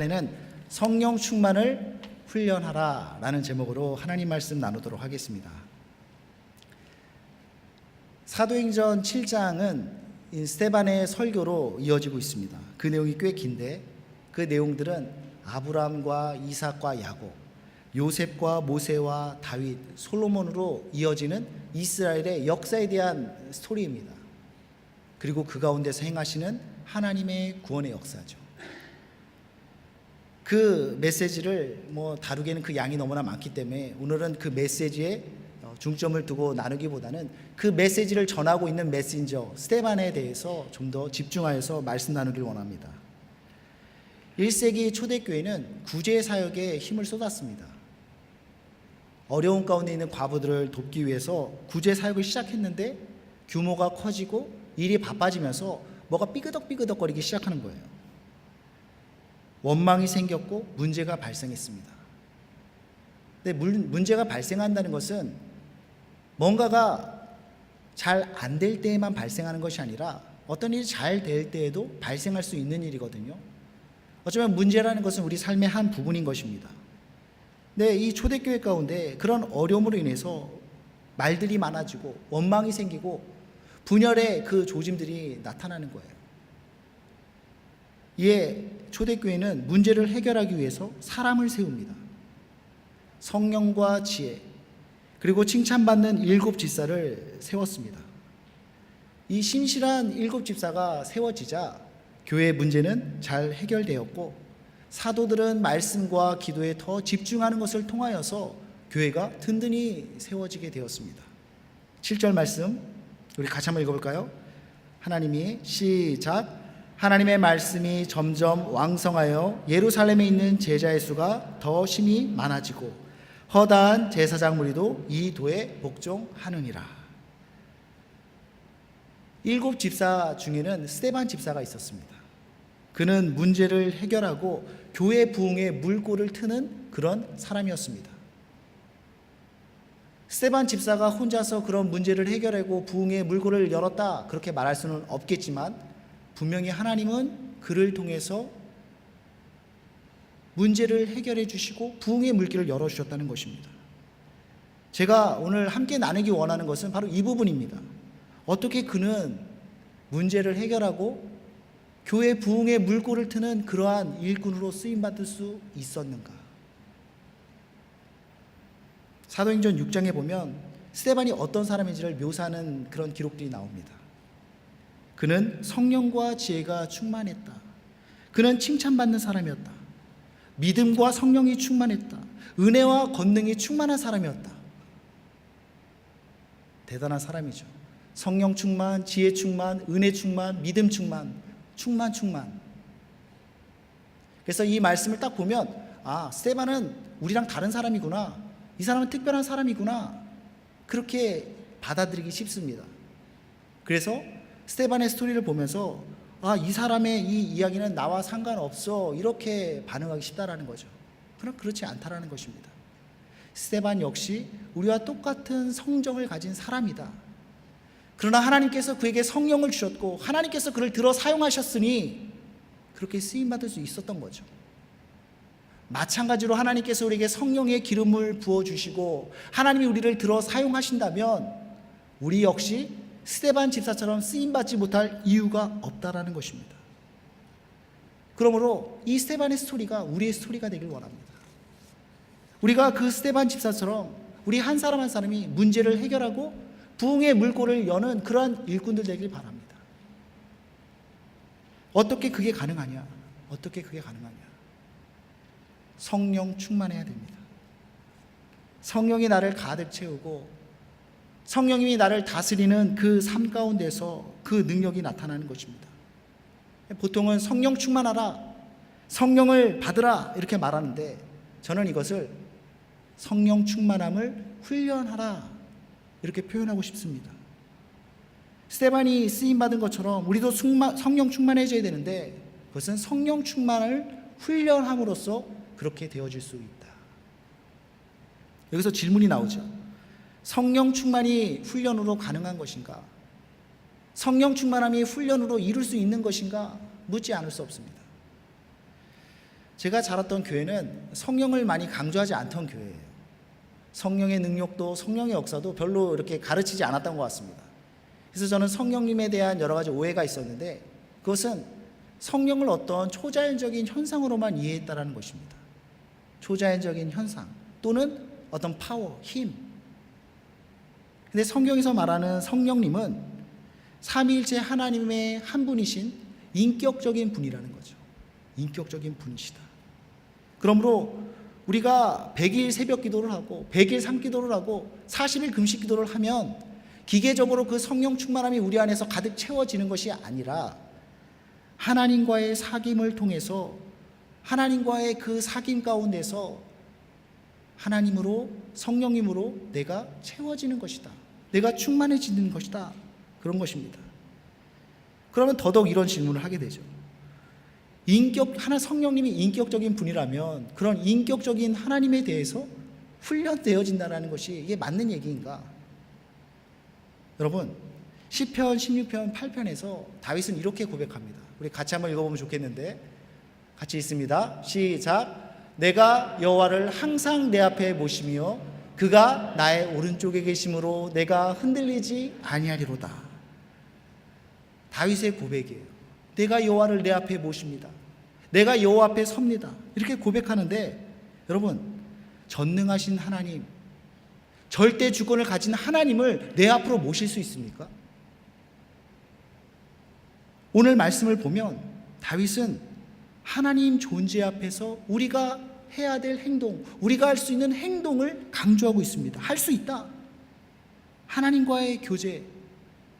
에는 성령 충만을 훈련하라 라는 제목으로 하나님 말씀 나누도록 하겠습니다. 사도행전 7장은 스데반의 설교로 이어지고 있습니다. 그 내용이 꽤 긴데 그 내용들은 아브라함과 이삭과 야곱, 요셉과 모세와 다윗, 솔로몬으로 이어지는 이스라엘의 역사에 대한 스토리입니다. 그리고 그 가운데서 행하시는 하나님의 구원의 역사죠. 그 메시지를 다루기에는 그 양이 너무나 많기 때문에 오늘은 그 메시지에 중점을 두고 나누기보다는 그 메시지를 전하고 있는 메신저 스데반에 대해서 좀 더 집중하여서 말씀 나누길 원합니다. 1세기 초대교회는 구제 사역에 힘을 쏟았습니다. 어려운 가운데 있는 과부들을 돕기 위해서 구제 사역을 시작했는데 규모가 커지고 일이 바빠지면서 뭐가 삐그덕삐그덕거리기 시작하는 거예요. 원망이 생겼고 문제가 발생했습니다. 근데 문제가 발생한다는 것은 뭔가가 잘 안 될 때에만 발생하는 것이 아니라 어떤 일이 잘 될 때에도 발생할 수 있는 일이거든요. 어쩌면 문제라는 것은 우리 삶의 한 부분인 것입니다. 근데 이 초대교회 가운데 그런 어려움으로 인해서 말들이 많아지고 원망이 생기고 분열의 그 조짐들이 나타나는 거예요. 이에 초대교회는 문제를 해결하기 위해서 사람을 세웁니다. 성령과 지혜 그리고 칭찬받는 7 집사를 세웠습니다. 이 신실한 7 집사가 세워지자 교회의 문제는 잘 해결되었고 사도들은 말씀과 기도에 더 집중하는 것을 통하여서 교회가 든든히 세워지게 되었습니다. 7절 말씀 우리 같이 한번 읽어볼까요? 하나님이 시작. 하나님의 말씀이 점점 왕성하여 예루살렘에 있는 제자의 수가 더 심히 많아지고 허다한 제사장 무리도 이 도에 복종하느니라. 7 집사 중에는 스데반 집사가 있었습니다. 그는 문제를 해결하고 교회 부흥의 물꼬를 트는 그런 사람이었습니다. 스데반 집사가 혼자서 그런 문제를 해결하고 부흥의 물꼬를 열었다 그렇게 말할 수는 없겠지만 분명히 하나님은 그를 통해서 문제를 해결해 주시고 부흥의 물길을 열어주셨다는 것입니다. 제가 오늘 함께 나누기 원하는 것은 바로 이 부분입니다. 어떻게 그는 문제를 해결하고 교회 부흥의 물꼬를 트는 그러한 일꾼으로 쓰임받을 수 있었는가? 사도행전 6장에 보면 스데반이 어떤 사람인지를 묘사하는 그런 기록들이 나옵니다. 그는 성령과 지혜가 충만했다. 그는 칭찬받는 사람이었다. 믿음과 성령이 충만했다. 은혜와 권능이 충만한 사람이었다. 대단한 사람이죠. 성령 충만, 지혜 충만, 은혜 충만, 믿음 충만, 충만. 그래서 이 말씀을 딱 보면 스데반은 우리랑 다른 사람이구나. 이 사람은 특별한 사람이구나. 그렇게 받아들이기 쉽습니다. 그래서 스데반의 스토리를 보면서 이 사람의 이 이야기는 나와 상관없어 이렇게 반응하기 쉽다라는 거죠. 그러나 그렇지 않다라는 것입니다. 스데반 역시 우리와 똑같은 성정을 가진 사람이다. 그러나 하나님께서 그에게 성령을 주셨고 하나님께서 그를 들어 사용하셨으니 그렇게 쓰임받을 수 있었던 거죠. 마찬가지로 하나님께서 우리에게 성령의 기름을 부어주시고 하나님이 우리를 들어 사용하신다면 우리 역시 스데반 집사처럼 쓰임받지 못할 이유가 없다라는 것입니다. 그러므로 이 스데반의 스토리가 우리의 스토리가 되길 원합니다. 우리가 그 스데반 집사처럼 우리 한 사람 한 사람이 문제를 해결하고 부흥의 물꼬를 여는 그러한 일꾼들 되길 바랍니다. 어떻게 그게 가능하냐? 성령 충만해야 됩니다. 성령이 나를 가득 채우고 성령님이 나를 다스리는 그 삶 가운데서 그 능력이 나타나는 것입니다. 보통은 성령 충만하라, 성령을 받으라 이렇게 말하는데 저는 이것을 성령 충만함을 훈련하라 이렇게 표현하고 싶습니다. 스데반이 쓰임받은 것처럼 우리도 성령 충만해져야 되는데 그것은 성령 충만을 훈련함으로써 그렇게 되어질 수 있다. 여기서 질문이 나오죠. 성령 충만이 훈련으로 가능한 것인가? 성령 충만함이 훈련으로 이룰 수 있는 것인가? 묻지 않을 수 없습니다. 제가 자랐던 교회는 성령을 많이 강조하지 않던 교회예요. 성령의 능력도 성령의 역사도 별로 이렇게 가르치지 않았던 것 같습니다. 그래서 저는 성령님에 대한 여러 가지 오해가 있었는데, 그것은 성령을 어떤 초자연적인 현상으로만 이해했다라는 것입니다. 초자연적인 현상 또는 어떤 파워, 힘. 근데 성경에서 말하는 성령님은 삼위일체 하나님의 한 분이신 인격적인 분이라는 거죠. 인격적인 분이시다. 그러므로 우리가 100일 새벽 기도를 하고 100일 삼기도를 하고 40일 금식 기도를 하면 기계적으로 그 성령 충만함이 우리 안에서 가득 채워지는 것이 아니라 하나님과의 사귐을 통해서 하나님과의 그 사귐 가운데서 하나님으로, 성령님으로 내가 채워지는 것이다. 내가 충만해지는 것이다. 그런 것입니다. 그러면 더더욱 이런 질문을 하게 되죠. 성령님이 인격적인 분이라면 그런 인격적인 하나님에 대해서 훈련되어진다는 것이 이게 맞는 얘기인가? 여러분, 시편 16편 8편에서 다윗은 이렇게 고백합니다. 우리 같이 한번 읽어보면 좋겠는데, 같이 읽습니다. 시작. 내가 여호와를 항상 내 앞에 모시며 그가 나의 오른쪽에 계심으로 내가 흔들리지 아니하리로다. 다윗의 고백이에요. 내가 여호와를 내 앞에 모십니다. 내가 여호와 앞에 섭니다. 이렇게 고백하는데, 여러분, 전능하신 하나님, 절대 주권을 가진 하나님을 내 앞으로 모실 수 있습니까? 오늘 말씀을 보면 다윗은 하나님 존재 앞에서 우리가 해야 될 행동, 우리가 할 수 있는 행동을 강조하고 있습니다. 할 수 있다. 하나님과의 교제,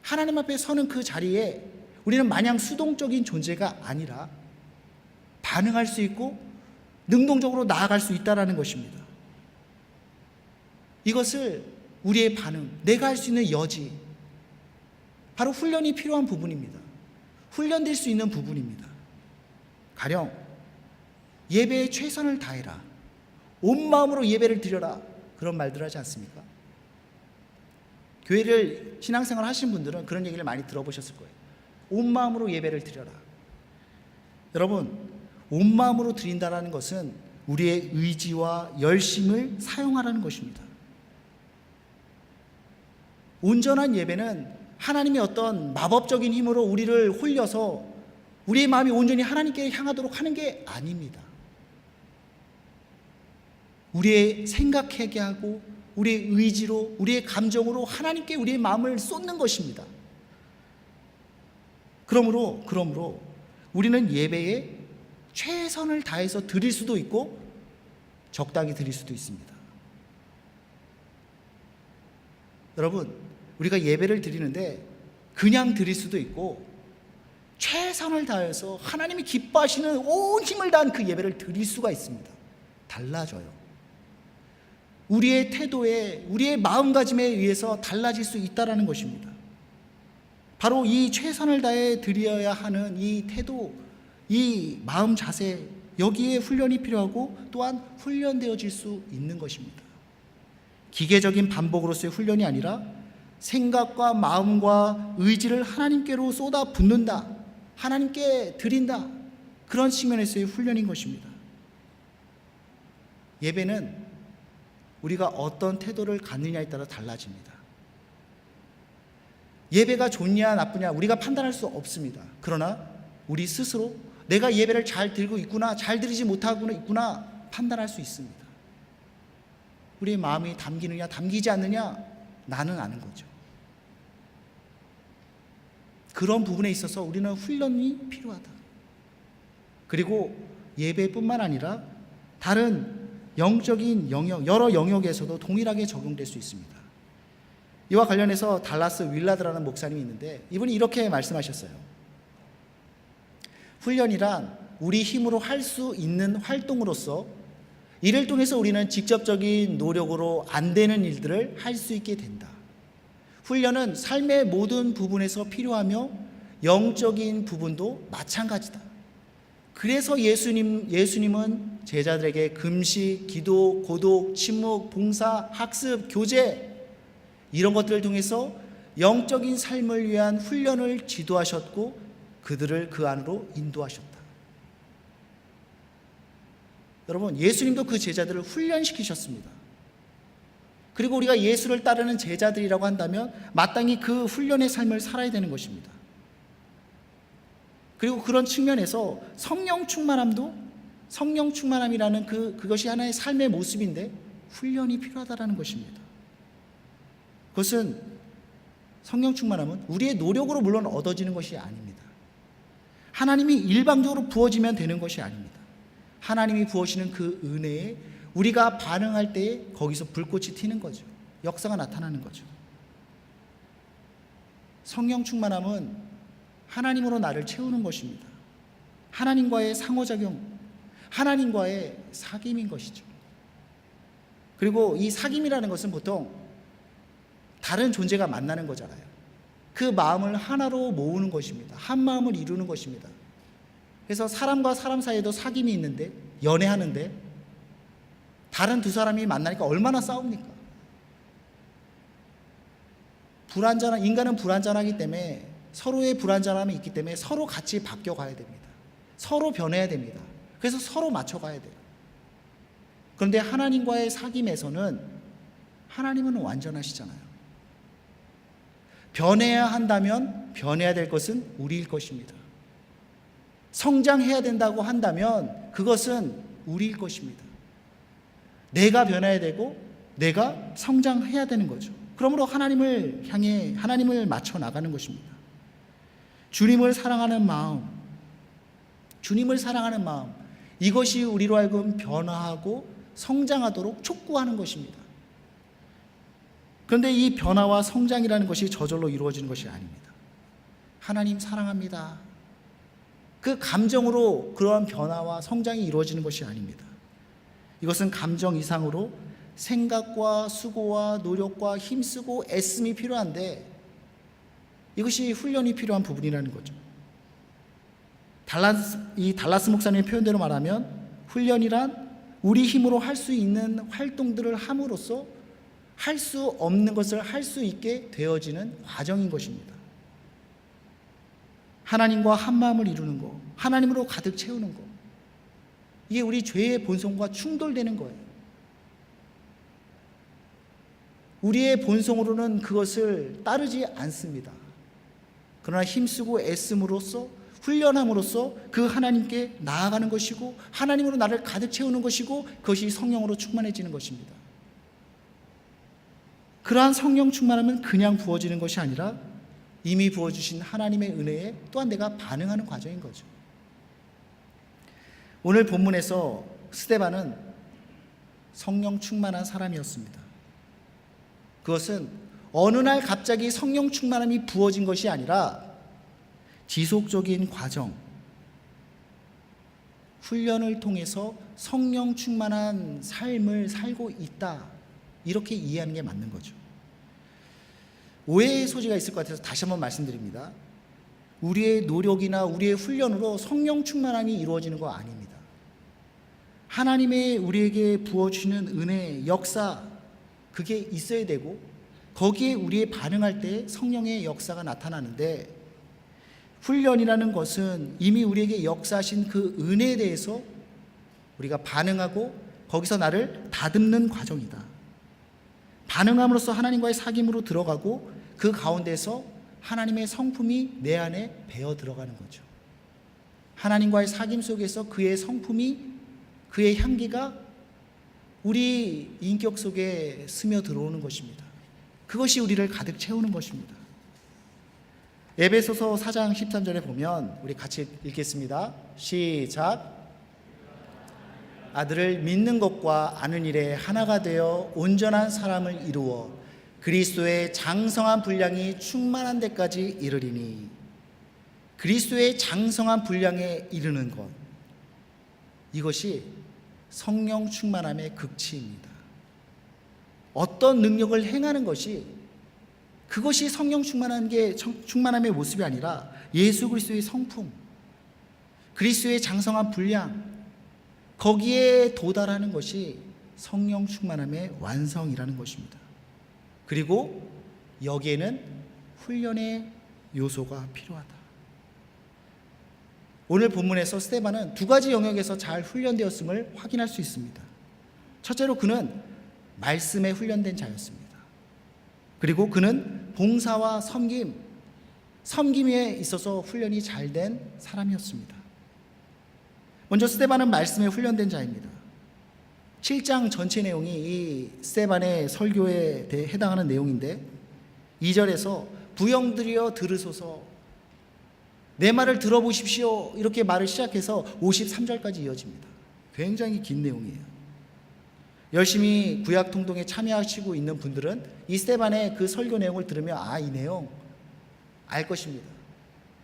하나님 앞에 서는 그 자리에 우리는 마냥 수동적인 존재가 아니라 반응할 수 있고 능동적으로 나아갈 수 있다는 것입니다. 이것을 우리의 반응, 내가 할 수 있는 여지, 바로 훈련이 필요한 부분입니다. 훈련될 수 있는 부분입니다. 가령 예배에 최선을 다해라, 온 마음으로 예배를 드려라, 그런 말들 하지 않습니까? 교회를 신앙생활 하신 분들은 그런 얘기를 많이 들어보셨을 거예요. 온 마음으로 예배를 드려라. 여러분, 온 마음으로 드린다는 것은 우리의 의지와 열심을 사용하라는 것입니다. 온전한 예배는 하나님의 어떤 마법적인 힘으로 우리를 홀려서 우리의 마음이 온전히 하나님께 향하도록 하는 게 아닙니다. 우리의 생각하게 하고 우리의 의지로, 우리의 감정으로 하나님께 우리의 마음을 쏟는 것입니다. 그러므로 우리는 예배에 최선을 다해서 드릴 수도 있고 적당히 드릴 수도 있습니다. 여러분, 우리가 예배를 드리는데 그냥 드릴 수도 있고 최선을 다해서 하나님이 기뻐하시는 온 힘을 다한 그 예배를 드릴 수가 있습니다. 달라져요. 우리의 태도에, 우리의 마음가짐에 의해서 달라질 수 있다는 것입니다. 바로 이 최선을 다해 드려야 하는 이 태도, 이 마음 자세, 여기에 훈련이 필요하고 또한 훈련되어질 수 있는 것입니다. 기계적인 반복으로서의 훈련이 아니라 생각과 마음과 의지를 하나님께로 쏟아 붓는다, 하나님께 드린다, 그런 측면에서의 훈련인 것입니다. 예배는 우리가 어떤 태도를 갖느냐에 따라 달라집니다. 예배가 좋냐 나쁘냐 우리가 판단할 수 없습니다. 그러나 우리 스스로 내가 예배를 잘 드리고 있구나, 잘 드리지 못하고 있구나 판단할 수 있습니다. 우리의 마음이 담기느냐 담기지 않느냐 나는 아는 거죠. 그런 부분에 있어서 우리는 훈련이 필요하다. 그리고 예배뿐만 아니라 다른 영적인 영역, 여러 영역에서도 동일하게 적용될 수 있습니다. 이와 관련해서 달라스 윌라드라는 목사님이 있는데 이분이 이렇게 말씀하셨어요. 훈련이란 우리 힘으로 할 수 있는 활동으로서 이를 통해서 우리는 직접적인 노력으로 안 되는 일들을 할 수 있게 된다. 훈련은 삶의 모든 부분에서 필요하며 영적인 부분도 마찬가지다. 그래서 예수님은 제자들에게 금식, 기도, 고독, 침묵, 봉사, 학습, 교제 이런 것들을 통해서 영적인 삶을 위한 훈련을 지도하셨고 그들을 그 안으로 인도하셨다. 여러분, 예수님도 그 제자들을 훈련시키셨습니다. 그리고 우리가 예수를 따르는 제자들이라고 한다면 마땅히 그 훈련의 삶을 살아야 되는 것입니다. 그리고 그런 측면에서 성령 충만함이라는 그것이 하나의 삶의 모습인데 훈련이 필요하다는 것입니다. 그것은 성령 충만함은 우리의 노력으로 물론 얻어지는 것이 아닙니다. 하나님이 일방적으로 부어지면 되는 것이 아닙니다. 하나님이 부어주시는 그 은혜에 우리가 반응할 때에 거기서 불꽃이 튀는 거죠. 역사가 나타나는 거죠. 성령 충만함은 하나님으로 나를 채우는 것입니다. 하나님과의 상호작용, 하나님과의 사귐인 것이죠. 그리고 이 사귐이라는 것은 보통 다른 존재가 만나는 거잖아요. 그 마음을 하나로 모으는 것입니다. 한 마음을 이루는 것입니다. 그래서 사람과 사람 사이에도 사귐이 있는데, 연애하는데 다른 두 사람이 만나니까 얼마나 싸웁니까? 인간은 불완전하기 때문에, 서로의 불완전함이 있기 때문에 서로 같이 바뀌어가야 됩니다. 서로 변해야 됩니다. 그래서 서로 맞춰가야 돼요. 그런데 하나님과의 사귐에서는 하나님은 완전하시잖아요. 변해야 한다면 변해야 될 것은 우리일 것입니다. 성장해야 된다고 한다면 그것은 우리일 것입니다. 내가 변해야 되고 내가 성장해야 되는 거죠. 그러므로 하나님을 향해 하나님을 맞춰 나가는 것입니다. 주님을 사랑하는 마음, 이것이 우리로 하여금 변화하고 성장하도록 촉구하는 것입니다. 그런데 이 변화와 성장이라는 것이 저절로 이루어지는 것이 아닙니다. 하나님 사랑합니다. 그 감정으로 그러한 변화와 성장이 이루어지는 것이 아닙니다. 이것은 감정 이상으로 생각과 수고와 노력과 힘쓰고 애씀이 필요한데, 이것이 훈련이 필요한 부분이라는 거죠. 달라스 목사님의 표현대로 말하면 훈련이란 우리 힘으로 할 수 있는 활동들을 함으로써 할 수 없는 것을 할 수 있게 되어지는 과정인 것입니다. 하나님과 한 마음을 이루는 것, 하나님으로 가득 채우는 것, 이게 우리 죄의 본성과 충돌되는 거예요. 우리의 본성으로는 그것을 따르지 않습니다. 그러나 힘쓰고 애씀으로써, 훈련함으로써 그 하나님께 나아가는 것이고 하나님으로 나를 가득 채우는 것이고 그것이 성령으로 충만해지는 것입니다. 그러한 성령 충만함은 그냥 부어지는 것이 아니라 이미 부어주신 하나님의 은혜에 또한 내가 반응하는 과정인 거죠. 오늘 본문에서 스데반은 성령 충만한 사람이었습니다. 그것은 어느 날 갑자기 성령 충만함이 부어진 것이 아니라 지속적인 과정, 훈련을 통해서 성령 충만한 삶을 살고 있다, 이렇게 이해하는 게 맞는 거죠. 오해의 소지가 있을 것 같아서 다시 한번 말씀드립니다. 우리의 노력이나 우리의 훈련으로 성령 충만함이 이루어지는 거 아닙니다. 하나님의 우리에게 부어주시는 은혜, 역사, 그게 있어야 되고 거기에 우리의 반응할 때 성령의 역사가 나타나는데, 훈련이라는 것은 이미 우리에게 역사하신 그 은혜에 대해서 우리가 반응하고 거기서 나를 다듬는 과정이다. 반응함으로써 하나님과의 사귐으로 들어가고 그 가운데서 하나님의 성품이 내 안에 배어 들어가는 거죠. 하나님과의 사귐 속에서 그의 성품이, 그의 향기가 우리 인격 속에 스며 들어오는 것입니다. 그것이 우리를 가득 채우는 것입니다. 에베소서 4장 13절에 보면 우리 같이 읽겠습니다. 시작. 아들을 믿는 것과 아는 일에 하나가 되어 온전한 사람을 이루어 그리스도의 장성한 분량이 충만한 데까지 이르리니. 그리스도의 장성한 분량에 이르는 것, 이것이 성령 충만함의 극치입니다. 어떤 능력을 행하는 것이, 그것이 성령 충만함의 모습이 아니라 예수 그리스도의 성품, 그리스도의 장성한 분량, 거기에 도달하는 것이 성령 충만함의 완성이라는 것입니다. 그리고 여기에는 훈련의 요소가 필요하다. 오늘 본문에서 스데반은 두 가지 영역에서 잘 훈련되었음을 확인할 수 있습니다. 첫째로 그는 말씀에 훈련된 자였습니다. 그리고 그는 봉사와 섬김에 있어서 훈련이 잘 된 사람이었습니다. 먼저 스데반은 말씀에 훈련된 자입니다. 7장 전체 내용이 이 스데반의 설교에 대해 해당하는 내용인데 2절에서 부형들이여 들으소서, 내 말을 들어보십시오, 이렇게 말을 시작해서 53절까지 이어집니다. 굉장히 긴 내용이에요. 열심히 구약 통독에 참여하시고 있는 분들은 이 스데반의 그 설교 내용을 들으면 이 내용 알 것입니다.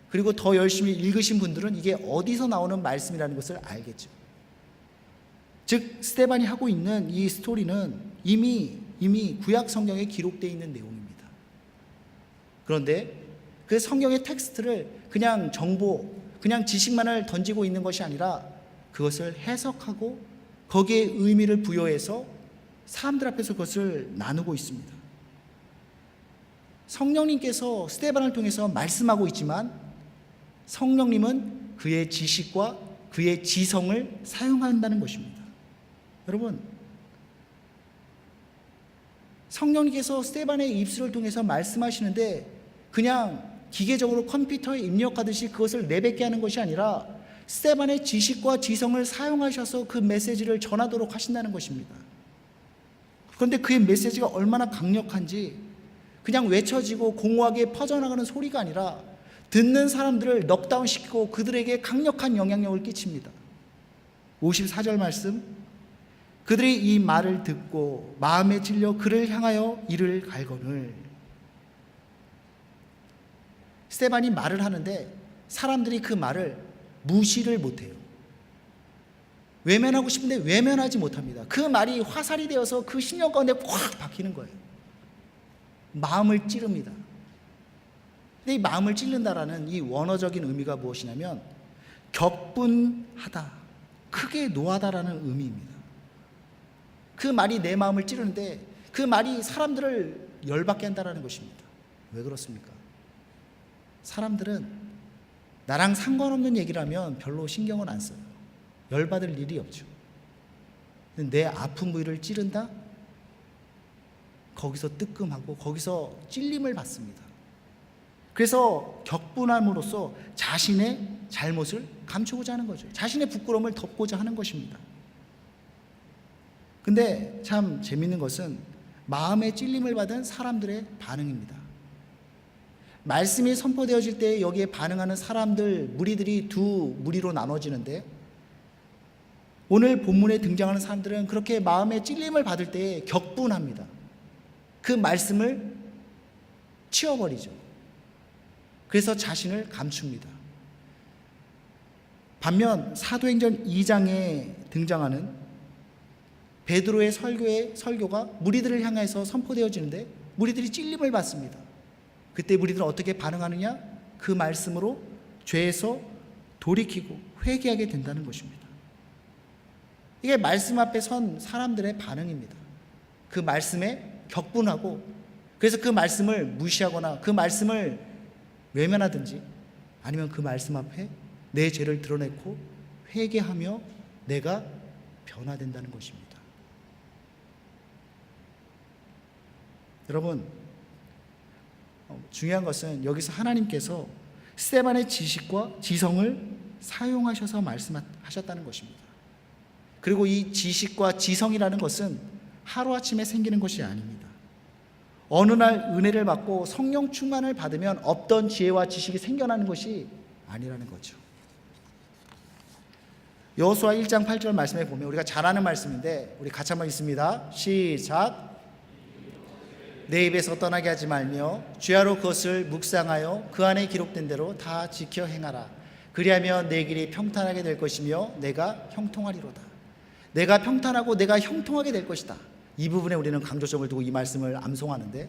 그리고 더 열심히 읽으신 분들은 이게 어디서 나오는 말씀이라는 것을 알겠죠. 즉 스데반이 하고 있는 이 스토리는 이미 구약 성경에 기록되어 있는 내용입니다. 그런데 그 성경의 텍스트를 그냥 정보, 그냥 지식만을 던지고 있는 것이 아니라 그것을 해석하고 거기에 의미를 부여해서 사람들 앞에서 그것을 나누고 있습니다. 성령님께서 스데반을 통해서 말씀하고 있지만 성령님은 그의 지식과 그의 지성을 사용한다는 것입니다. 여러분, 성령님께서 스데반의 입술을 통해서 말씀하시는데 그냥 기계적으로 컴퓨터에 입력하듯이 그것을 내뱉게 하는 것이 아니라 스데반의 지식과 지성을 사용하셔서 그 메시지를 전하도록 하신다는 것입니다. 그런데 그의 메시지가 얼마나 강력한지 그냥 외쳐지고 공허하게 퍼져나가는 소리가 아니라 듣는 사람들을 넉다운시키고 그들에게 강력한 영향력을 끼칩니다. 54절 말씀, 그들이 이 말을 듣고 마음에 찔려 그를 향하여 이를 갈거늘. 스데반이 말을 하는데 사람들이 그 말을 무시를 못해요. 외면하고 싶은데 외면하지 못합니다. 그 말이 화살이 되어서 그 신령 가운데 확 박히는 거예요. 마음을 찌릅니다. 근데 이 마음을 찌른다라는 이 원어적인 의미가 무엇이냐면 격분하다, 크게 노하다라는 의미입니다. 그 말이 내 마음을 찌르는데 그 말이 사람들을 열받게 한다라는 것입니다. 왜 그렇습니까? 사람들은 나랑 상관없는 얘기를 하면 별로 신경을 안 써요. 열받을 일이 없죠. 근데 내 아픈 부위를 찌른다? 거기서 뜨끔하고 거기서 찔림을 받습니다. 그래서 격분함으로써 자신의 잘못을 감추고자 하는 거죠. 자신의 부끄러움을 덮고자 하는 것입니다. 근데 참 재밌는 것은 마음의 찔림을 받은 사람들의 반응입니다. 말씀이 선포되어질 때 여기에 반응하는 사람들, 무리들이 두 무리로 나눠지는데 오늘 본문에 등장하는 사람들은 그렇게 마음의 찔림을 받을 때 격분합니다. 그 말씀을 치워버리죠. 그래서 자신을 감춥니다. 반면 사도행전 2장에 등장하는 베드로의 설교가 무리들을 향해서 선포되어지는데 무리들이 찔림을 받습니다. 그때 무리들은 어떻게 반응하느냐? 그 말씀으로 죄에서 돌이키고 회개하게 된다는 것입니다. 이게 말씀 앞에 선 사람들의 반응입니다. 그 말씀에 격분하고 그래서 그 말씀을 무시하거나 그 말씀을 외면하든지 아니면 그 말씀 앞에 내 죄를 드러내고 회개하며 내가 변화된다는 것입니다. 여러분, 중요한 것은 여기서 하나님께서 스데반의 지식과 지성을 사용하셔서 말씀하셨다는 것입니다. 그리고 이 지식과 지성이라는 것은 하루아침에 생기는 것이 아닙니다. 어느 날 은혜를 받고 성령 충만을 받으면 없던 지혜와 지식이 생겨나는 것이 아니라는 거죠. 여호수아 1장 8절 말씀에 보면 우리가 잘 아는 말씀인데 우리 같이 한번 읽습니다. 시작. 내 입에서 떠나게 하지 말며 주야로 그것을 묵상하여 그 안에 기록된 대로 다 지켜 행하라. 그리하면 내 길이 평탄하게 될 것이며 내가 형통하리로다. 내가 평탄하고 내가 형통하게 될 것이다. 이 부분에 우리는 강조점을 두고 이 말씀을 암송하는데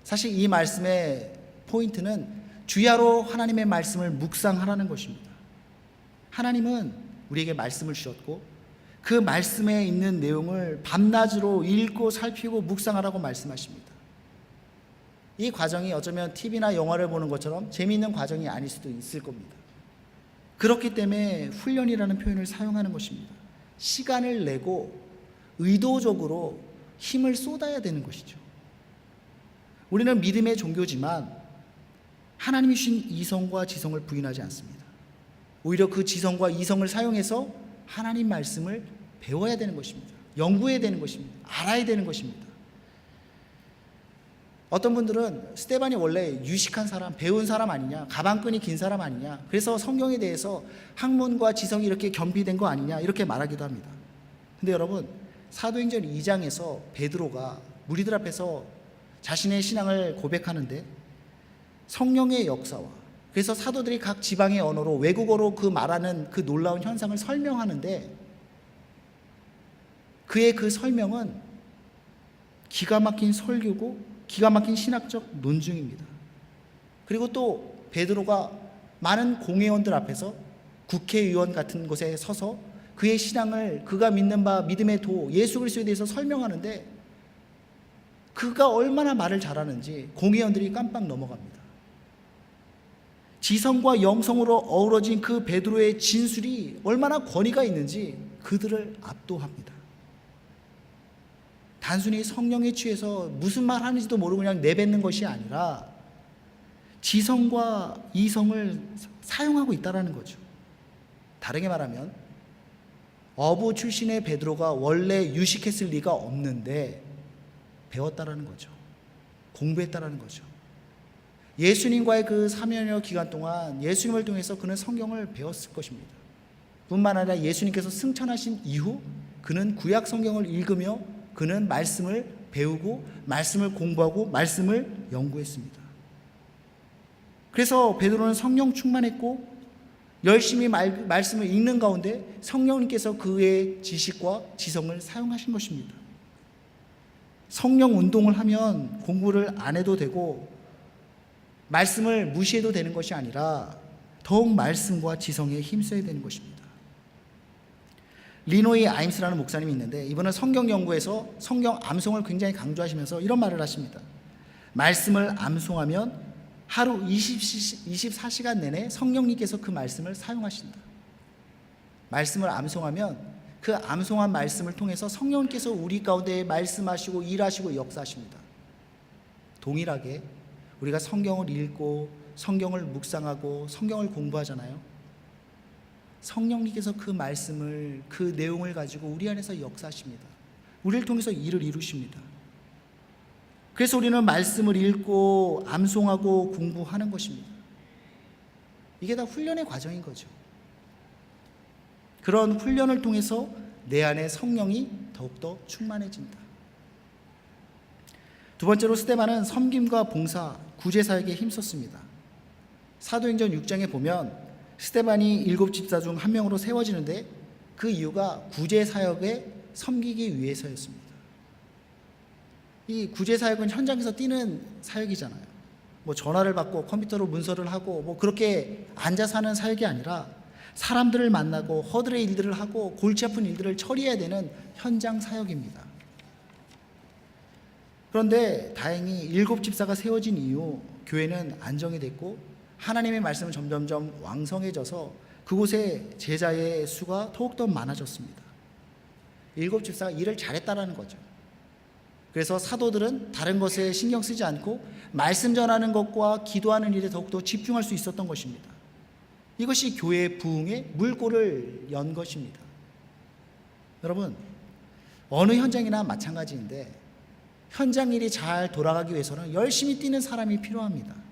사실 이 말씀의 포인트는 주야로 하나님의 말씀을 묵상하라는 것입니다. 하나님은 우리에게 말씀을 주셨고 그 말씀에 있는 내용을 밤낮으로 읽고 살피고 묵상하라고 말씀하십니다. 이 과정이 어쩌면 TV나 영화를 보는 것처럼 재미있는 과정이 아닐 수도 있을 겁니다. 그렇기 때문에 훈련이라는 표현을 사용하는 것입니다. 시간을 내고 의도적으로 힘을 쏟아야 되는 것이죠. 우리는 믿음의 종교지만 하나님이 주신 이성과 지성을 부인하지 않습니다. 오히려 그 지성과 이성을 사용해서 하나님 말씀을 배워야 되는 것입니다. 연구해야 되는 것입니다. 알아야 되는 것입니다. 어떤 분들은 스데반이 원래 유식한 사람, 배운 사람 아니냐, 가방끈이 긴 사람 아니냐, 그래서 성경에 대해서 학문과 지성이 이렇게 겸비된 거 아니냐, 이렇게 말하기도 합니다. 근데 여러분, 사도행전 2장에서 베드로가 무리들 앞에서 자신의 신앙을 고백하는데 성령의 역사와, 그래서 사도들이 각 지방의 언어로, 외국어로 그 말하는 그 놀라운 현상을 설명하는데 그의 그 설명은 기가 막힌 설교고 기가 막힌 신학적 논증입니다. 그리고 또 베드로가 많은 공회원들 앞에서 국회의원 같은 곳에 서서 그의 신앙을, 그가 믿는 바 믿음의 도 예수 그리스도에 대해서 설명하는데 그가 얼마나 말을 잘하는지 공회원들이 깜빡 넘어갑니다. 지성과 영성으로 어우러진 그 베드로의 진술이 얼마나 권위가 있는지 그들을 압도합니다. 단순히 성령에 취해서 무슨 말 하는지도 모르고 그냥 내뱉는 것이 아니라 지성과 이성을 사용하고 있다는 거죠. 다르게 말하면 어부 출신의 베드로가 원래 유식했을 리가 없는데 배웠다라는 거죠. 공부했다라는 거죠. 예수님과의 그 3년여 기간 동안 예수님을 통해서 그는 성경을 배웠을 것입니다. 뿐만 아니라 예수님께서 승천하신 이후 그는 구약 성경을 읽으며 그는 말씀을 배우고 말씀을 공부하고 말씀을 연구했습니다. 그래서 베드로는 성령 충만했고 열심히 말씀을 읽는 가운데 성령님께서 그의 지식과 지성을 사용하신 것입니다. 성령 운동을 하면 공부를 안 해도 되고 말씀을 무시해도 되는 것이 아니라 더욱 말씀과 지성에 힘써야 되는 것입니다. 리노이 아임스라는 목사님이 있는데 이분은 성경 연구에서 성경 암송을 굉장히 강조하시면서 이런 말을 하십니다. 말씀을 암송하면 하루 24시간 내내 성령님께서 그 말씀을 사용하신다. 말씀을 암송하면 그 암송한 말씀을 통해서 성령님께서 우리 가운데 말씀하시고 일하시고 역사하십니다. 동일하게 우리가 성경을 읽고 성경을 묵상하고 성경을 공부하잖아요. 성령님께서 그 말씀을, 그 내용을 가지고 우리 안에서 역사하십니다. 우리를 통해서 일을 이루십니다. 그래서 우리는 말씀을 읽고 암송하고 공부하는 것입니다. 이게 다 훈련의 과정인 거죠. 그런 훈련을 통해서 내 안에 성령이 더욱더 충만해진다. 두 번째로 스데반은 섬김과 봉사, 구제사역에 힘썼습니다. 사도행전 6장에 보면 스데반이 7 집사 중 한 명으로 세워지는데 그 이유가 구제사역에 섬기기 위해서였습니다. 이 구제사역은 현장에서 뛰는 사역이잖아요. 뭐 전화를 받고 컴퓨터로 문서를 하고 뭐 그렇게 앉아서 하는 사역이 아니라 사람들을 만나고 허들의 일들을 하고 골치 아픈 일들을 처리해야 되는 현장 사역입니다. 그런데 다행히 7 집사가 세워진 이후 교회는 안정이 됐고 하나님의 말씀은 점점점 왕성해져서 그곳에 제자의 수가 더욱더 많아졌습니다. 7 집사가 일을 잘했다라는 거죠. 그래서 사도들은 다른 것에 신경 쓰지 않고 말씀 전하는 것과 기도하는 일에 더욱더 집중할 수 있었던 것입니다. 이것이 교회의 부흥의 물꼬를 연 것입니다. 여러분, 어느 현장이나 마찬가지인데 현장 일이 잘 돌아가기 위해서는 열심히 뛰는 사람이 필요합니다.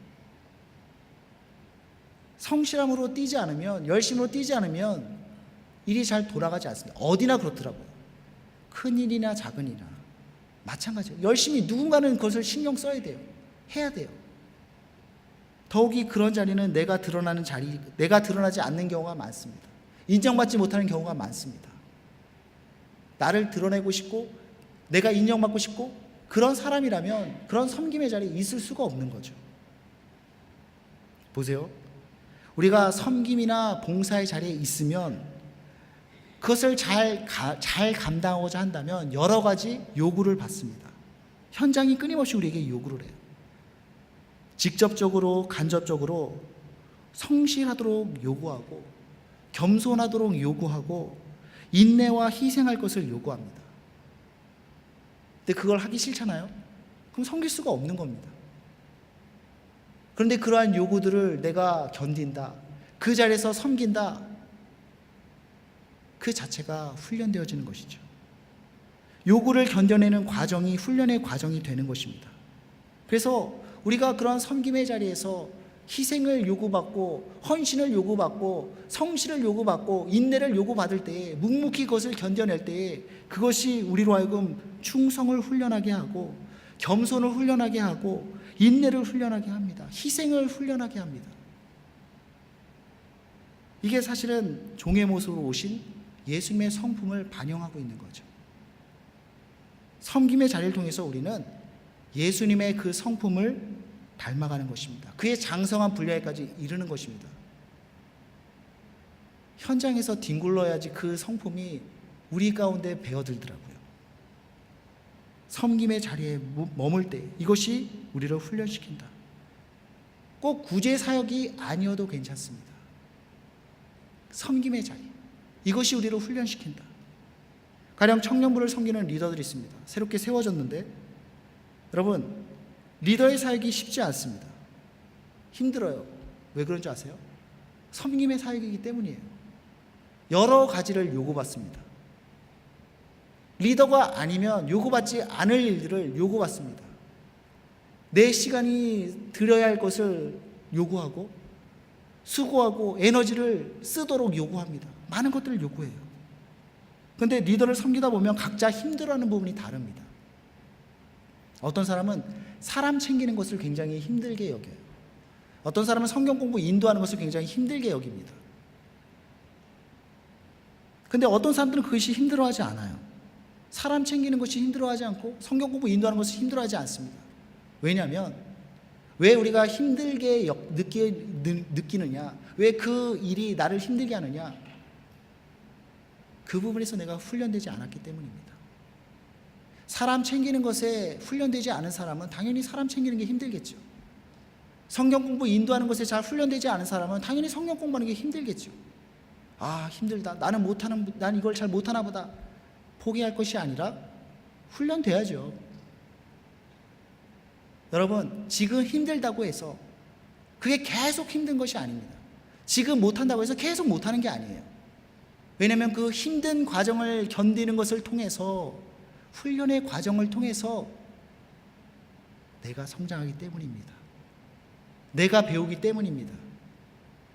성실함으로 뛰지 않으면, 열심으로 뛰지 않으면 일이 잘 돌아가지 않습니다. 어디나 그렇더라고요. 큰 일이나 작은 일이나 마찬가지예요. 열심히 누군가는 그것을 신경 써야 돼요. 해야 돼요. 더욱이 그런 자리는 내가 드러나는 자리, 내가 드러나지 않는 경우가 많습니다. 인정받지 못하는 경우가 많습니다. 나를 드러내고 싶고 내가 인정받고 싶고 그런 사람이라면 그런 섬김의 자리에 있을 수가 없는 거죠. 보세요. 우리가 섬김이나 봉사의 자리에 있으면 그것을 잘 감당하고자 한다면 여러 가지 요구를 받습니다. 현장이 끊임없이 우리에게 요구를 해요. 직접적으로 간접적으로 성실하도록 요구하고 겸손하도록 요구하고 인내와 희생할 것을 요구합니다. 근데 그걸 하기 싫잖아요? 그럼 섬길 수가 없는 겁니다. 그런데 그러한 요구들을 내가 견딘다, 그 자리에서 섬긴다, 그 자체가 훈련되어지는 것이죠. 요구를 견뎌내는 과정이 훈련의 과정이 되는 것입니다. 그래서 우리가 그런 섬김의 자리에서 희생을 요구받고 헌신을 요구받고 성실을 요구받고 인내를 요구받을 때에 묵묵히 그것을 견뎌낼 때에 그것이 우리로 하여금 충성을 훈련하게 하고 겸손을 훈련하게 하고 인내를 훈련하게 합니다. 희생을 훈련하게 합니다. 이게 사실은 종의 모습으로 오신 예수님의 성품을 반영하고 있는 거죠. 섬김의 자리를 통해서 우리는 예수님의 그 성품을 닮아가는 것입니다. 그의 장성한 분량에까지 이르는 것입니다. 현장에서 뒹굴러야지 그 성품이 우리 가운데 배어들더라고요. 섬김의 자리에 머물 때 이것이 우리를 훈련시킨다. 꼭 구제 사역이 아니어도 괜찮습니다. 섬김의 자리, 이것이 우리를 훈련시킨다. 가령 청년부를 섬기는 리더들이 있습니다. 새롭게 세워졌는데 여러분, 리더의 사역이 쉽지 않습니다. 힘들어요. 왜 그런 줄 아세요? 섬김의 사역이기 때문이에요. 여러 가지를 요구받습니다. 리더가 아니면 요구받지 않을 일들을 요구받습니다. 내 시간이 들여야 할 것을 요구하고 수고하고 에너지를 쓰도록 요구합니다. 많은 것들을 요구해요. 그런데 리더를 섬기다 보면 각자 힘들어하는 부분이 다릅니다. 어떤 사람은 사람 챙기는 것을 굉장히 힘들게 여겨요. 어떤 사람은 성경 공부 인도하는 것을 굉장히 힘들게 여깁니다. 그런데 어떤 사람들은 그것이 힘들어하지 않아요. 사람 챙기는 것이 힘들어하지 않고 성경 공부 인도하는 것을 힘들어하지 않습니다. 왜냐하면 왜 우리가 힘들게 느끼느냐, 왜 그 일이 나를 힘들게 하느냐, 그 부분에서 내가 훈련되지 않았기 때문입니다. 사람 챙기는 것에 훈련되지 않은 사람은 당연히 사람 챙기는 게 힘들겠죠. 성경 공부 인도하는 것에 잘 훈련되지 않은 사람은 당연히 성경 공부하는 게 힘들겠죠. 아, 힘들다. 난 이걸 잘 못하나 보다. 포기할 것이 아니라 훈련돼야죠. 여러분, 지금 힘들다고 해서 그게 계속 힘든 것이 아닙니다. 지금 못한다고 해서 계속 못하는 게 아니에요. 왜냐하면 그 힘든 과정을 견디는 것을 통해서, 훈련의 과정을 통해서 내가 성장하기 때문입니다. 내가 배우기 때문입니다.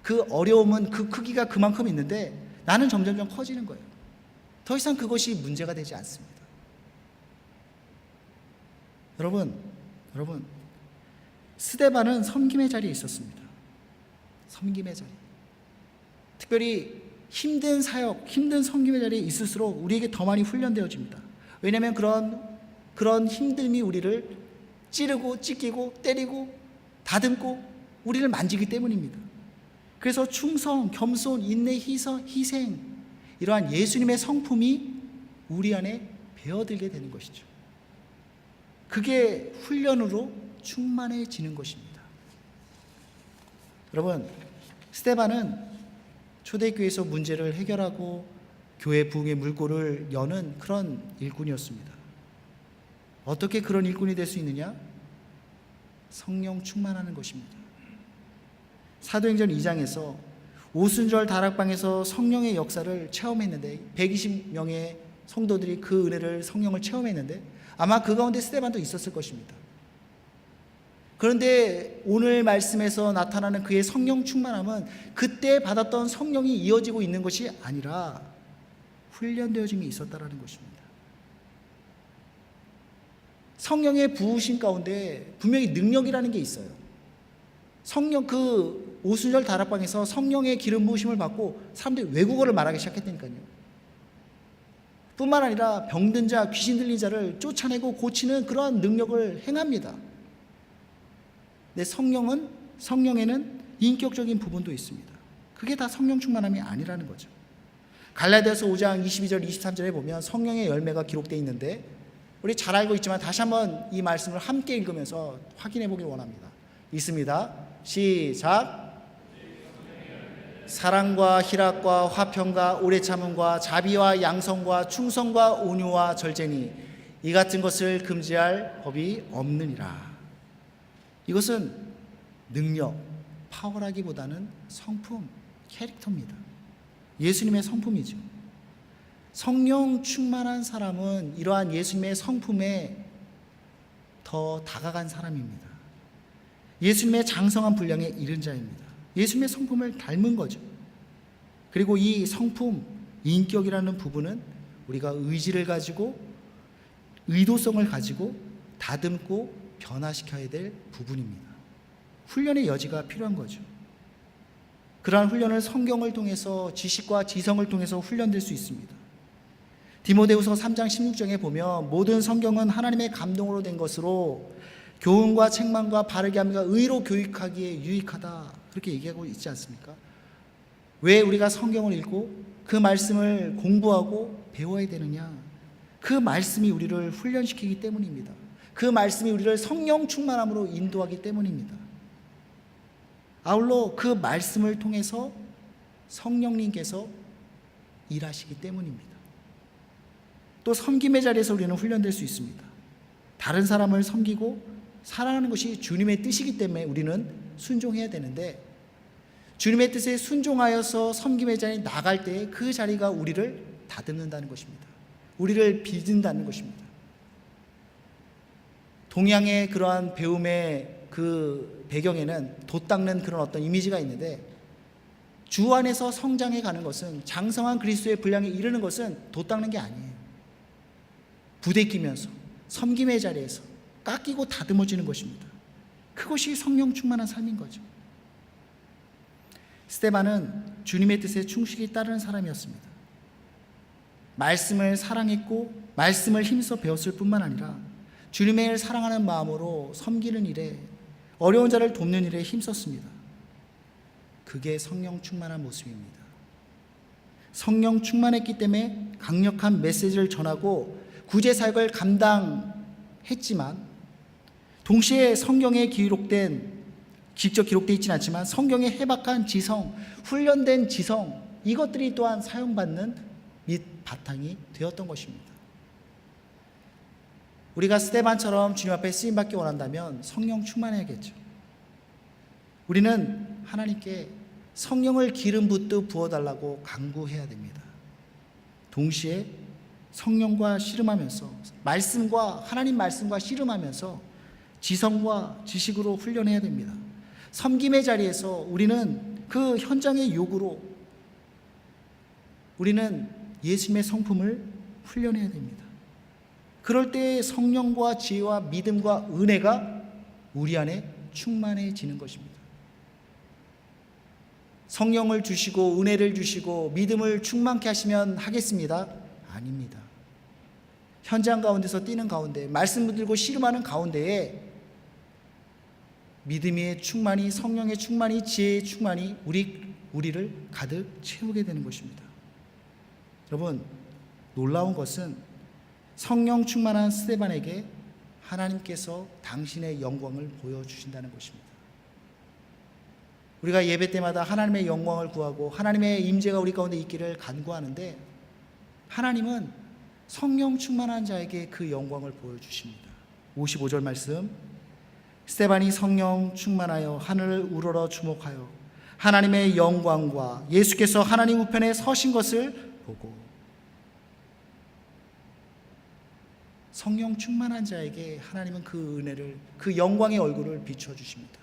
그 어려움은 그 크기가 그만큼 있는데 나는 점점점 커지는 거예요. 더 이상 그것이 문제가 되지 않습니다. 여러분, 스데반은 섬김의 자리에 있었습니다. 섬김의 자리. 특별히 힘든 사역, 힘든 섬김의 자리에 있을수록 우리에게 더 많이 훈련되어집니다. 왜냐하면 그런 힘듦이 우리를 찌르고 찢기고 때리고 다듬고 우리를 만지기 때문입니다. 그래서 충성, 겸손, 인내, 희생, 이러한 예수님의 성품이 우리 안에 배어들게 되는 것이죠. 그게 훈련으로 충만해지는 것입니다. 여러분, 스데반은 초대교회에서 문제를 해결하고 교회 부흥의 물꼬를 여는 그런 일꾼이었습니다. 어떻게 그런 일꾼이 될 수 있느냐? 성령 충만하는 것입니다. 사도행전 2장에서 오순절 다락방에서 성령의 역사를 체험했는데 120명의 성도들이 그 은혜를, 성령을 체험했는데 아마 그 가운데 스데반도 있었을 것입니다. 그런데 오늘 말씀에서 나타나는 그의 성령 충만함은 그때 받았던 성령이 이어지고 있는 것이 아니라 훈련되어짐이 있었다라는 것입니다. 성령의 부으심 가운데 분명히 능력이라는 게 있어요. 성령, 그 오순절 다락방에서 성령의 기름 부으심을 받고 사람들이 외국어를 말하기 시작했다니까요. 뿐만 아니라 병든 자, 귀신 들린 자를 쫓아내고 고치는 그러한 능력을 행합니다. 근데 성령에는 인격적인 부분도 있습니다. 그게 다 성령 충만함이 아니라는 거죠. 갈라디아서 5장 22절 23절에 보면 성령의 열매가 기록되어 있는데 우리 잘 알고 있지만 다시 한번 이 말씀을 함께 읽으면서 확인해 보길 원합니다. 있습니다. 시작. 사랑과 희락과 화평과 오래 참음과 자비와 양성과 충성과 온유와 절제니 이 같은 것을 금지할 법이 없느니라. 이것은 능력, 파워라기보다는 성품, 캐릭터입니다. 예수님의 성품이죠. 성령 충만한 사람은 이러한 예수님의 성품에 더 다가간 사람입니다. 예수님의 장성한 분량에 이른 자입니다. 예수님의 성품을 닮은 거죠. 그리고 이 성품, 인격이라는 부분은 우리가 의지를 가지고 의도성을 가지고 다듬고 변화시켜야 될 부분입니다. 훈련의 여지가 필요한 거죠. 그러한 훈련을 성경을 통해서 지식과 지성을 통해서 훈련될 수 있습니다. 디모데후서 3장 16절에 보면 모든 성경은 하나님의 감동으로 된 것으로 교훈과 책망과 바르게 함과 의로 교육하기에 유익하다, 그렇게 얘기하고 있지 않습니까? 왜 우리가 성경을 읽고 그 말씀을 공부하고 배워야 되느냐? 그 말씀이 우리를 훈련시키기 때문입니다. 그 말씀이 우리를 성령 충만함으로 인도하기 때문입니다. 아울러 그 말씀을 통해서 성령님께서 일하시기 때문입니다. 또 섬김의 자리에서 우리는 훈련될 수 있습니다. 다른 사람을 섬기고 사랑하는 것이 주님의 뜻이기 때문에 우리는 순종해야 되는데, 주님의 뜻에 순종하여서 섬김의 자리에 나갈 때 그 자리가 우리를 다듬는다는 것입니다. 우리를 빚는다는 것입니다. 동양의 그러한 배움의 그 배경에는 돛 닦는 그런 어떤 이미지가 있는데, 주 안에서 성장해 가는 것은, 장성한 그리스도의 분량에 이르는 것은 돛 닦는 게 아니에요. 부대끼면서 섬김의 자리에서 깎이고 다듬어지는 것입니다. 그것이 성령 충만한 삶인 거죠. 스데반은 주님의 뜻에 충실히 따르는 사람이었습니다. 말씀을 사랑했고 말씀을 힘써 배웠을 뿐만 아니라 주님을 사랑하는 마음으로 섬기는 일에, 어려운 자를 돕는 일에 힘썼습니다. 그게 성령 충만한 모습입니다. 성령 충만했기 때문에 강력한 메시지를 전하고 구제 사역을 감당했지만, 동시에 성경에 직접 기록되어 있지는 않지만 성경의 해박한 지성, 훈련된 지성, 이것들이 또한 사용받는 밑 바탕이 되었던 것입니다. 우리가 스데반처럼 주님 앞에 쓰임받기 원한다면 성령 충만해야겠죠. 우리는 하나님께 성령을 기름 붓듯 부어달라고 간구해야 됩니다. 동시에 성령과 씨름하면서, 하나님 말씀과 씨름하면서 지성과 지식으로 훈련해야 됩니다. 섬김의 자리에서 우리는 그 현장의 요구로 우리는 예수님의 성품을 훈련해야 됩니다. 그럴 때 성령과 지혜와 믿음과 은혜가 우리 안에 충만해지는 것입니다. 성령을 주시고 은혜를 주시고 믿음을 충만케 하시면 하겠습니다? 아닙니다. 현장 가운데서 뛰는 가운데, 말씀 붙들고 씨름하는 가운데에 믿음의 충만이, 성령의 충만이, 지혜의 충만이 우리를 가득 채우게 되는 것입니다. 여러분, 놀라운 것은 성령 충만한 스데반에게 하나님께서 당신의 영광을 보여주신다는 것입니다. 우리가 예배 때마다 하나님의 영광을 구하고 하나님의 임재가 우리 가운데 있기를 간구하는데, 하나님은 성령 충만한 자에게 그 영광을 보여주십니다. 55절 말씀, 스데반이 성령 충만하여 하늘을 우러러 주목하여 하나님의 영광과 예수께서 하나님 우편에 서신 것을 보고. 성령 충만한 자에게 하나님은 그 은혜를, 그 영광의 얼굴을 비춰주십니다.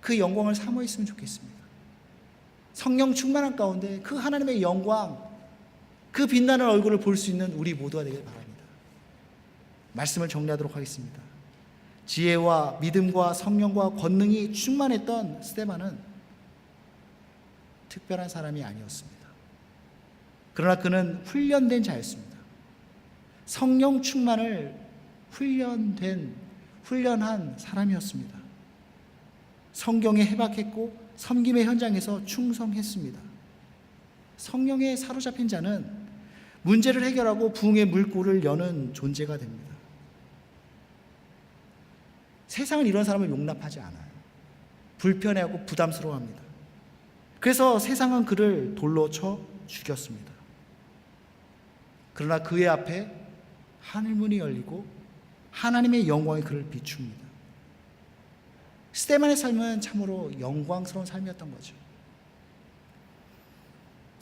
그 영광을 사모했으면 좋겠습니다. 성령 충만한 가운데 그 하나님의 영광, 그 빛나는 얼굴을 볼 수 있는 우리 모두가 되길 바랍니다. 말씀을 정리하도록 하겠습니다. 지혜와 믿음과 성령과 권능이 충만했던 스데반은 특별한 사람이 아니었습니다. 그러나 그는 훈련된 자였습니다. 성령 충만을 훈련한 사람이었습니다. 성경에 해박했고 섬김의 현장에서 충성했습니다. 성령에 사로잡힌 자는 문제를 해결하고 부흥의 물꼬를 여는 존재가 됩니다. 세상은 이런 사람을 용납하지 않아요. 불편해하고 부담스러워합니다. 그래서 세상은 그를 돌로 쳐 죽였습니다. 그러나 그의 앞에 하늘문이 열리고 하나님의 영광이 그를 비춥니다. 스데반의 삶은 참으로 영광스러운 삶이었던 거죠.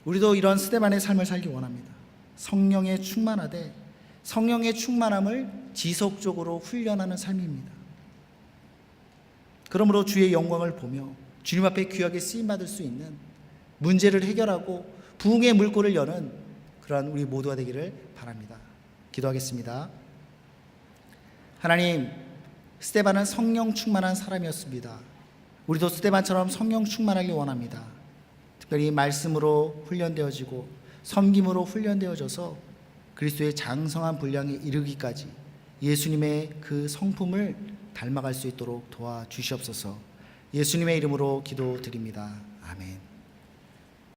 우리도 이런 스데반의 삶을 살기 원합니다. 성령에 충만하되 성령의 충만함을 지속적으로 훈련하는 삶입니다. 그러므로 주의 영광을 보며 주님 앞에 귀하게 쓰임받을 수 있는 문제를 해결하고 부흥의 물꼬를 여는 그러한 우리 모두가 되기를 바랍니다. 기도하겠습니다. 하나님, 스데반은 성령 충만한 사람이었습니다. 우리도 스데반처럼 성령 충만하길 원합니다. 특별히 말씀으로 훈련되어지고 섬김으로 훈련되어져서 그리스도의 장성한 분량에 이르기까지 예수님의 그 성품을 닮아갈 수 있도록 도와주시옵소서. 예수님의 이름으로 기도드립니다. 아멘.